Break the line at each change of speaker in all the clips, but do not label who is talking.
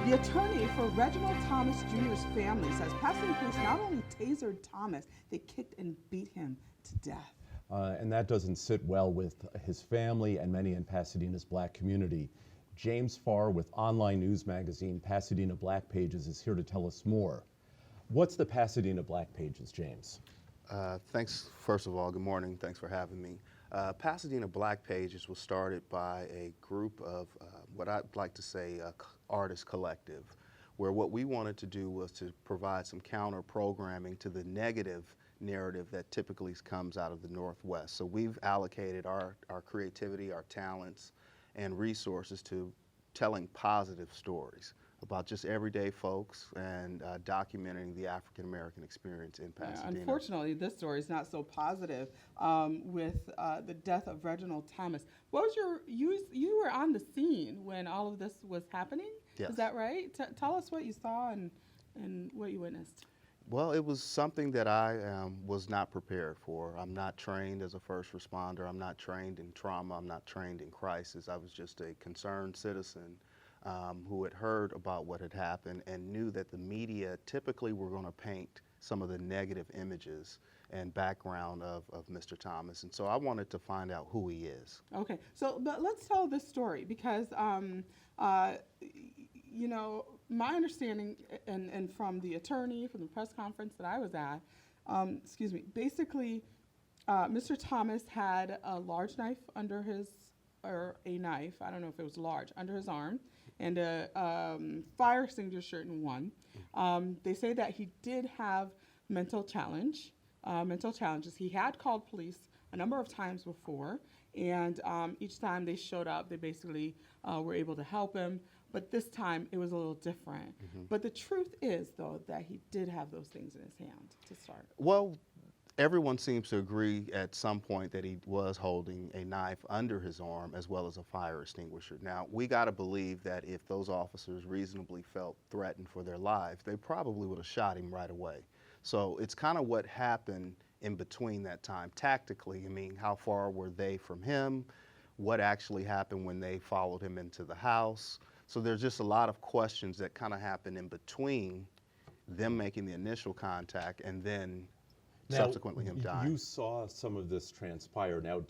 The attorney for Reginald Thomas Jr.'s family says Pasadena police not only tasered Thomas, they kicked and beat him to death.
And that doesn't sit well with his family and many in Pasadena's black community. James Farr with online news magazine Pasadena Black Pages is here to tell us more. What's the Pasadena Black Pages, James?
Thanks, first of all, good morning, thanks for having me. Pasadena Black Pages was started by a group of what I'd like to say artist collective, where what we wanted to do was to provide some counter programming to the negative narrative that typically comes out of the Northwest. So we've allocated our creativity, our talents, and resources to telling positive stories about just everyday folks and documenting the African American experience in Pasadena.
Yeah, unfortunately, this story is not so positive with the death of Reginald Thomas. What was you were on the scene when all of this was happening?
Yes.
Is that right? Tell us what you saw and what you witnessed.
Well, it was something that I was not prepared for. I'm not trained as a first responder. I'm not trained in trauma. I'm not trained in crisis. I was just a concerned citizen who had heard about what had happened and knew that the media typically were going to paint some of the negative images and background of Mr. Thomas. And so I wanted to find out who he is.
Okay, so but let's tell this story because, you know, my understanding and from the attorney, from the press conference that I was at, basically, Mr. Thomas had a large knife under his, or a knife, I don't know if it was large, under his arm, and a fire extinguisher in one. They say that he did have mental challenges. He had called police a number of times before, and each time they showed up, they basically were able to help him. But this time, it was a little different. But the truth is, though, that he did have those things in his hand to start.
Well, everyone seems to agree at some point that he was holding a knife under his arm as well as a fire extinguisher. Now, we got to believe that if those officers reasonably felt threatened for their lives, they probably would have shot him right away. So it's kind of what happened in between that time. Tactically, I mean, how far were they from him? What actually happened when they followed him into the house? So there's just a lot of questions that kind of happen in between them making the initial contact and then subsequently him dying.
You saw some of this transpire. Now,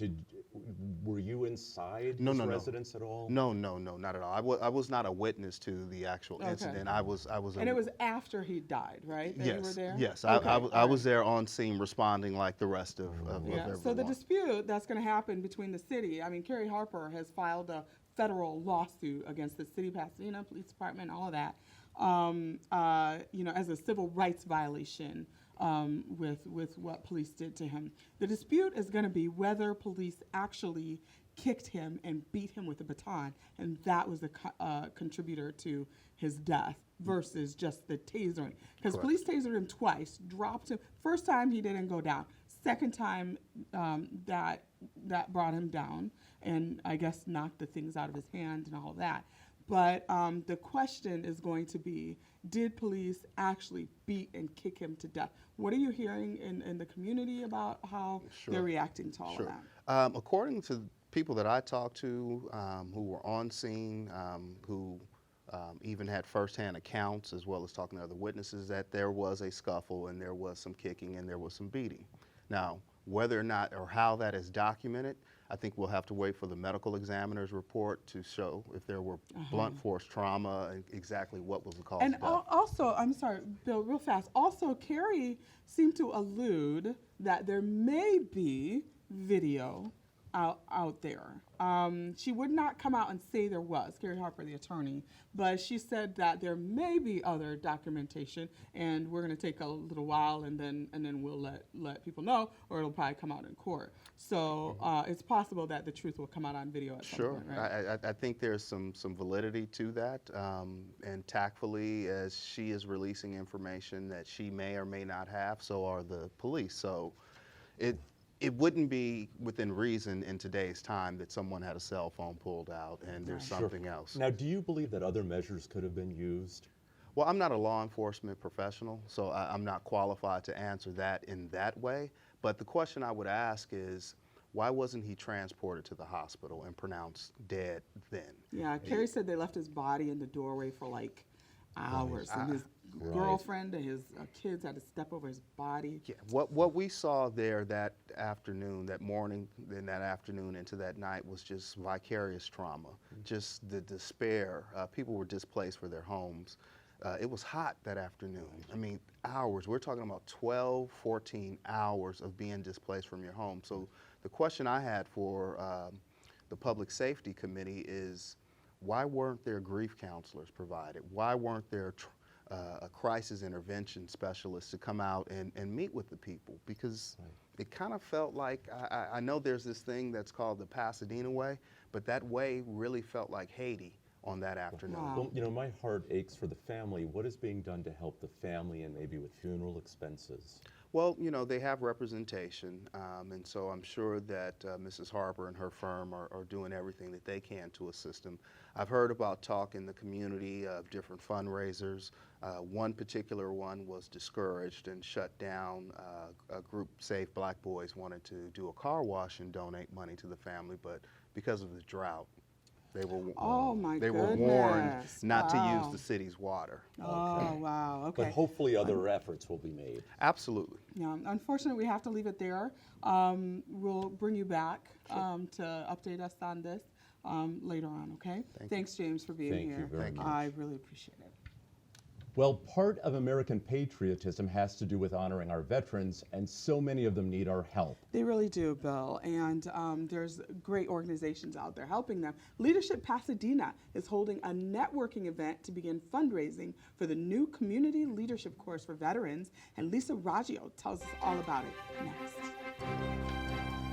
were you inside his residence at all?
No, not at all. I was not a witness to the actual incident. I was.
And it was after he died, right? That you were there?
Yes.
Okay,
I was there on scene, responding like the rest of everyone.
So the dispute that's going to happen between the city. I mean, Kerry Harper has filed a federal lawsuit against the city of Pasadena Police Department, all of that, you know, as a civil rights violation. With what police did to him. The dispute is going to be whether police actually kicked him and beat him with a baton, and that was the contributor to his death versus just the tasering. Because police tasered him twice, dropped him. First time he didn't go down. Second time that brought him down, and I guess knocked the things out of his hand and all of that. But the question is going to be, did police actually beat and kick him to death? What are you hearing in the community about how they're reacting to all of that?
According to people that I talked to who were on scene, who even had firsthand accounts as well as talking to other witnesses, that there was a scuffle and there was some kicking and there was some beating. Now, whether or not or how that is documented, I think we'll have to wait for the medical examiner's report to show if there were blunt force trauma and exactly what was the cause of death.
And also, I'm sorry, Bill, real fast. Also, Kerry seemed to allude that there may be video out there. She would not come out and say there was, Kerry Harper, the attorney, but she said that there may be other documentation, and we're going to take a little while, and then we'll let people know, or it'll probably come out in court. So it's possible that the truth will come out on video at some point, right?
I think there's some validity to that, and tactfully, as she is releasing information that she may or may not have, so are the police. So it wouldn't be within reason in today's time that someone had a cell phone pulled out and there's something else.
Now, do you believe that other measures could have been used?
Well, I'm not a law enforcement professional, so I'm not qualified to answer that in that way. But the question I would ask is, why wasn't he transported to the hospital and pronounced dead then?
Yeah, Kerry said they left his body in the doorway for like hours. And his
Right.
girlfriend and his kids had to step over his body.
Yeah, what we saw there that afternoon, that morning, then that afternoon into that night was just vicarious trauma, just the despair. People were displaced for their homes. It was hot that afternoon. I mean, hours. We're talking about 12, 14 hours of being displaced from your home. So the question I had for the Public Safety Committee is, why weren't there grief counselors provided? Why weren't there a crisis intervention specialist to come out and meet with the people? Because it kind of felt like, I know there's this thing that's called the Pasadena way, but that way really felt like Haiti on that afternoon.
Wow.
Well, you know, my heart aches for the family. What is being done to help the family and maybe with funeral expenses?
Well, you know, they have representation, and so I'm sure that Mrs. Harper and her firm are doing everything that they can to assist them. I've heard about talk in the community of different fundraisers. One particular one was discouraged and shut down. A group, Save Black Boys, wanted to do a car wash and donate money to the family, but because of the drought, they were warned
goodness.
not to use
Wow.
the city's water.
Oh, wow, okay.
But hopefully other efforts will be made.
Absolutely.
Yeah, unfortunately, we have to leave it there. We'll bring you back to update us on this later on, okay? Thanks, James, for being
Thank
here.
you very much.
I really appreciate it.
Well, part of American patriotism has to do with honoring our veterans, and so many of them need our help.
They really do, Bill, and there's great organizations out there helping them. Leadership Pasadena is holding a networking event to begin fundraising for the new community leadership course for veterans, and Lisa Raggio tells us all about it next.